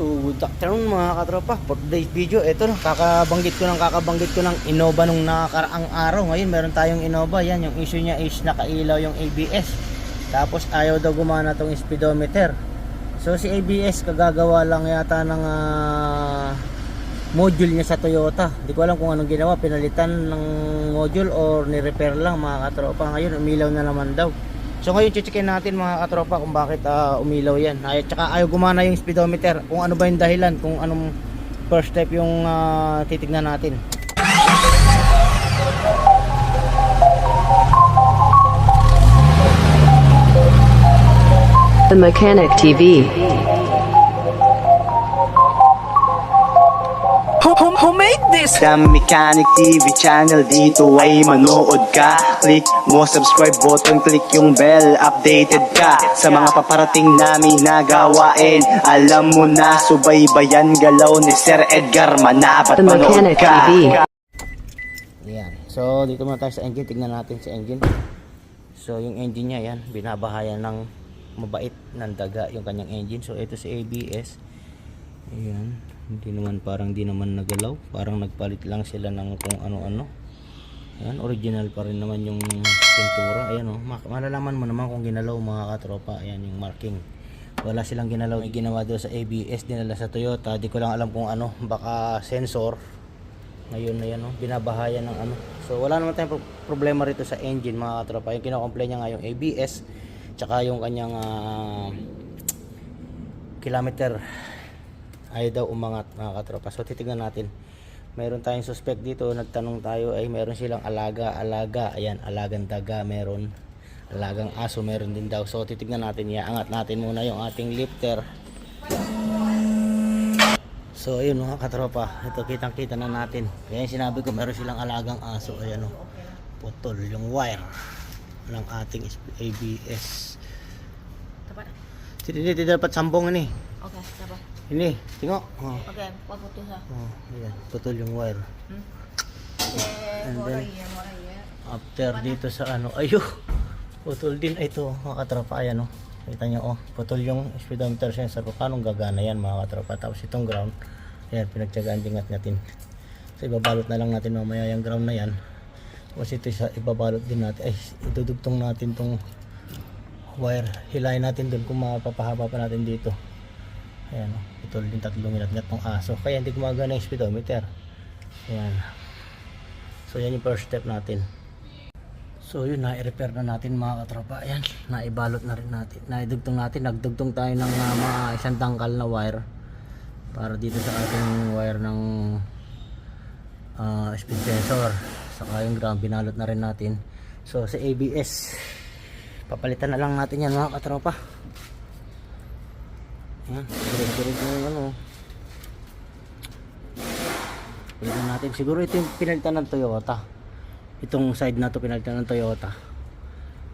So, good afternoon mga katropa. For today's video, ito no, kakabanggit ko ng Innova nung nakakaraang araw. Ngayon meron tayong Innova. Yan, yung issue niya is nakailaw yung ABS. Tapos ayaw daw gumana tong speedometer. So si ABS kagagawa lang yata ng module niya sa Toyota. Hindi ko alam kung anong ginawa, pinalitan ng module or ni-repair lang mga katropa. Ngayon umilaw na naman daw. So ngayon checkin natin mga katropa kung bakit umilaw yan. At saka ayaw gumana yung speedometer. Kung ano ba yung dahilan, kung anong first step yung titignan natin. The Mechanic TV. Who made this? The Mechanic TV channel, dito ay manood ka. Click mo subscribe button, click yung bell, updated ka sa mga paparating namin na gawain. Alam mo na, subaybayan galaw ni Sir Edgar Manabat. The Manood Mechanic ka. TV. Yan. So dito muna tayo sa engine, tignan natin sa engine. So yung engine niya yan, binabahayan ng mabait ng daga yung kanyang engine. So ito si ABS. Ayan. Hindi naman nagalaw, parang nagpalit lang sila ng kung ano-ano. Ayan, original pa rin naman yung pintura. Ayan malalaman mo naman kung ginalaw mga katropa. Ayan yung marking. Wala silang ginalaw. May ginawa doon sa ABS, dinala sa Toyota. Di ko lang alam kung ano, baka sensor. Ngayon na yan, binabahayan ng ano. So wala naman tayong problema rito sa engine mga katropa. Yung kino-complain niya nga yung ABS, tsaka yung kanyang kilometer ay daw umangat mga katropa. So titignan natin, mayroon tayong suspect dito. Nagtanong tayo ay mayroon silang alaga. Ayan, alagang daga, meron alagang aso, meron din daw. So titignan natin, iaangat natin muna yung ating lifter. So ayun mga katropa, ito kitang kita na natin. Kaya sinabi ko meron silang alagang aso. Ayan putol yung wire ng ating ABS. Hindi dapat sambong ini. Okay, dapat. Ini, tingok. Okay, paputus ha. Ayan, putol yung wire. And then, after dito sa ayo, putol din ito mga katropa. Ayan kita nyo putol yung speedometer sensor ko. Paano gagana yan mga katropa? Tapos itong ground, ayan, pinagtyagaan dingat natin. So ibabalot na lang natin mamaya yung ground na yan. Tapos ito ibabalot din natin. Ay, idudugtong natin tong wire. Hilahin natin dun kung mapapahaba pa natin dito. Ayan putol din, tatlong ngat ng aso. Kaya hindi gumagana yung speedometer. Ayan. So yan yung first step natin. So yun, na-repair na natin mga katropa. Ayan, naibalot na rin natin. Naidugtong natin. Nagdugtong tayo ng mga isang tangkal na wire para dito sa ating wire ng speed sensor. Saka yung ground, binalot na rin natin. So sa ABS, papalitan na lang natin yan mga katropa. Ayan, dirig yung pilitan natin. Siguro ito yung pinalitan ng Toyota. Itong side na to pinalitan ng Toyota.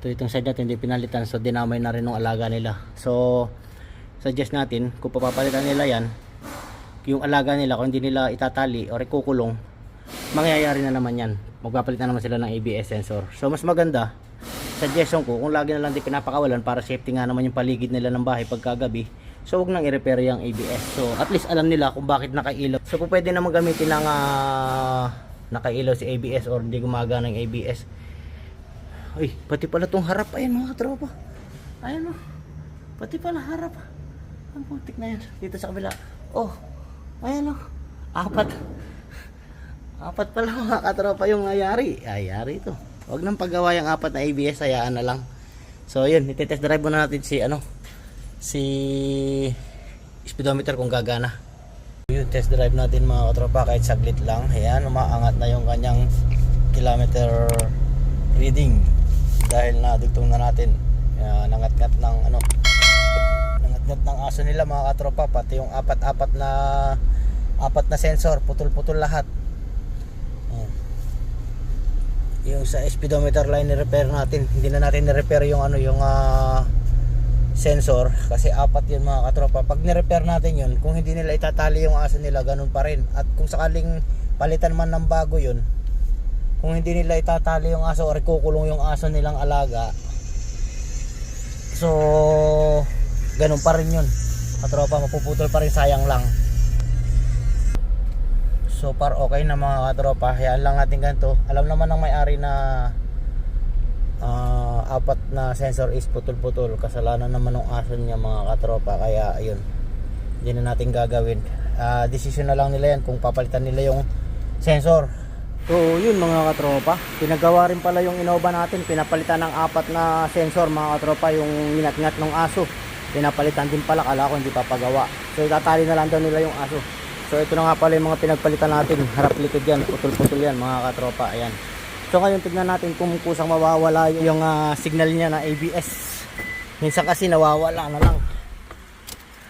Itong side natin hindi pinalitan, so dinamay na rin ng alaga nila. So suggest natin kung papapalitan nila yan, yung alaga nila kung hindi nila itatali o ikukulong, mangyayari na naman yan. Magpapalitan naman sila ng ABS sensor. So mas maganda, suggestion ko, kung lagi na lang din pinapakawalan para safety nga naman yung paligid nila ng bahay pagkagabi, so huwag nang i-repair yung ABS. So at least alam nila kung bakit nakailaw. So kung pwede naman gamitin ng nakailaw si ABS or hindi gumagana ng ABS. Uy, pati pala tong harap. Ayan mga tropa. Ayan pati pala harap. Ang putik na yan. Dito sa kabila. Oh, ayan apat pala mga katropa yung nangyari. Ayari ito. Huwag nang paggawa yung apat na ABS, hayaan na lang. So yun, itetest drive muna natin si speedometer kung gagana. Yung test drive natin mga katropa, kahit saglit lang. Ayan, umaangat na yung kanyang kilometer reading dahil nadugtong na natin. Nangat-ngat ng aso nila mga katropa, pati yung apat na sensor, putol-putol lahat. Yung sa speedometer line ni-repair natin, hindi na natin ni-repair yung sensor kasi apat yun mga katropa. Pag ni-repair natin yun, kung hindi nila itatali yung aso nila, ganun pa rin. At kung sakaling palitan man ng bago yun, kung hindi nila itatali yung aso o ikukulong yung aso nilang alaga, so ganun pa rin yun. katropa, mapuputol pa rin, sayang lang. So far okay na mga katropa, hayaan lang natin ganito. Alam naman ng may-ari na apat na sensor is putol-putol, kasalanan naman ng aso niya mga katropa, kaya ayun, hindi na natin gagawin. Decision na lang nila yan kung papalitan nila yung sensor. So yun mga katropa, pinagawa rin pala yung Innova natin, pinapalitan ng apat na sensor mga katropa, yung ngat-ngat ng aso pinapalitan din pala, kala ko hindi papagawa. So itatali na lang daw nila yung aso. So ito na nga pala yung mga pinagpalitan natin, harap likod yan, putol-putol yan mga katropa, ayan. So ngayon tignan natin kung kusang mawawala yung signal niya na ABS. Minsan kasi nawawala na lang.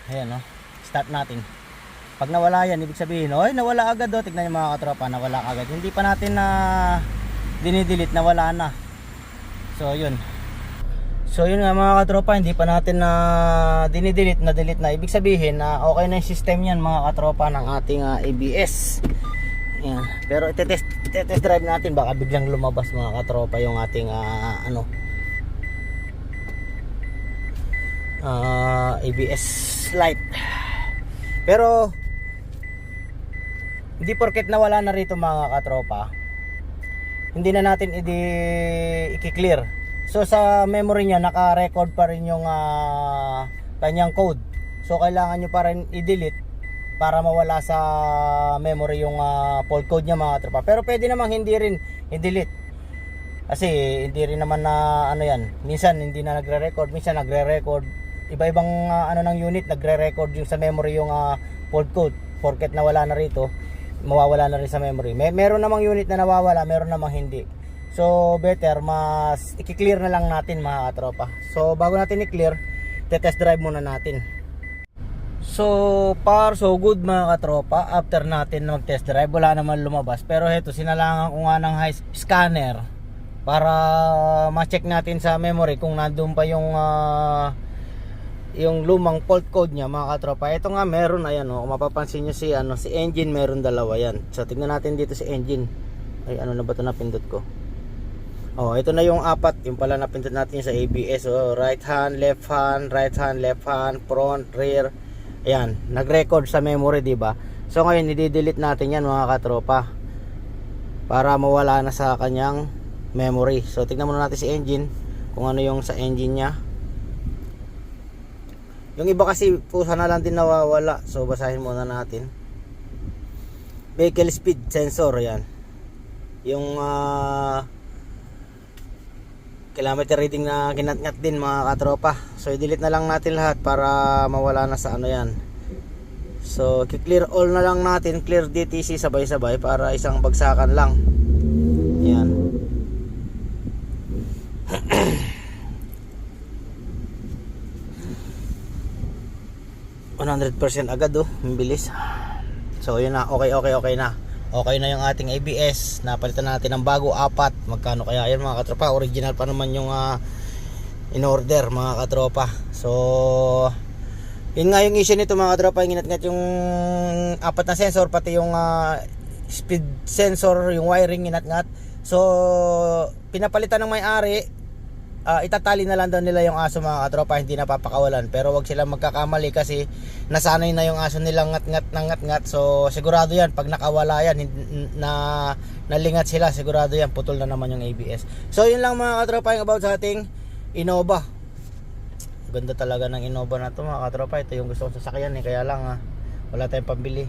Ayan o, start natin. Pag nawala yan, ibig sabihin, oy, nawala agad o. Tignan yung mga katropa, nawala agad. Hindi pa natin na dinidelete, nawala na. So yun. So yun nga mga katropa, hindi pa natin na dinidelete, na delete na. Ibig sabihin na okay na yung system yan mga katropa ng ating ABS. Ayan. Pero itetest drive natin, baka biglang lumabas mga katropa yung ating ABS light. Pero hindi porket nawala na rito mga katropa, hindi na natin i-clear. So sa memory niya naka-record pa rin yung kanyang code. So kailangan nyo pa rin i-delete para mawala sa memory yung fault code niya mga katropa. Pero pwede namang hindi rin i-delete. Kasi hindi rin naman na yan. Minsan hindi na nagre-record, minsan nagre-record. Iba-ibang ng unit nagre-record yung sa memory yung fault code. Porket nawala na rito, mawawala na rin sa memory. Meron namang unit na nawawala, meron namang hindi. So better mas i-clear na lang natin mga katropa. So bago natin i-clear, test drive muna natin. So far so good mga katropa. After natin mag-test drive, wala naman lumabas. Pero heto, sinalangan ko nga ng high scanner para ma-check natin sa memory kung nandun pa yung lumang fault code niya mga katropa. Ito nga meron, ayan o, kung mapapansin nyo si engine, meron dalawa yan. So tignan natin dito si engine. Ay, ano na ba ito napindot ko? Oh, ito na yung apat, yung pala napindot natin sa ABS. Oh, right hand, left hand, right hand, left hand, front, rear. Ayan, nag-record sa memory, di ba? So ngayon i-delete natin yan mga katropa para mawala na sa kanyang memory. So tignan muna natin si engine, kung ano yung sa engine niya. Yung iba kasi pusa na lang din nawawala. So basahin muna natin. Vehicle speed sensor, yan. Yung kilometer reading na ginat-ngat din mga katropa. So i-delete na lang natin lahat para mawala na sa yan. So i-clear all na lang natin, clear DTC sabay-sabay para isang bagsakan lang. Yan. %100% agad ang bilis. So yun na, okay na. Okay na yung ating ABS. Napalitan natin ng bago, apat. Magkano kaya yan mga katropa? Original pa naman yung in order mga katropa. So yun nga yung issue nito mga katropa, yung ingat-ngat yung apat na sensor, pati yung speed sensor, yung wiring ingat-ngat. So pinapalitan ng may-ari, itatali na lang daw nila yung aso mga katropa, hindi na papakawalan. Pero wag sila magkakamali kasi nasanay na yung aso nilang ngat-ngat. So sigurado yan, pag nakawala yan, nalingat sila, sigurado yan, putol na naman yung ABS. So yun lang mga katropa yung about sa ating Innova. Ganda talaga ng Innova na to mga katropa. Ito yung gusto kong sasakyan kaya lang wala tayong pambili.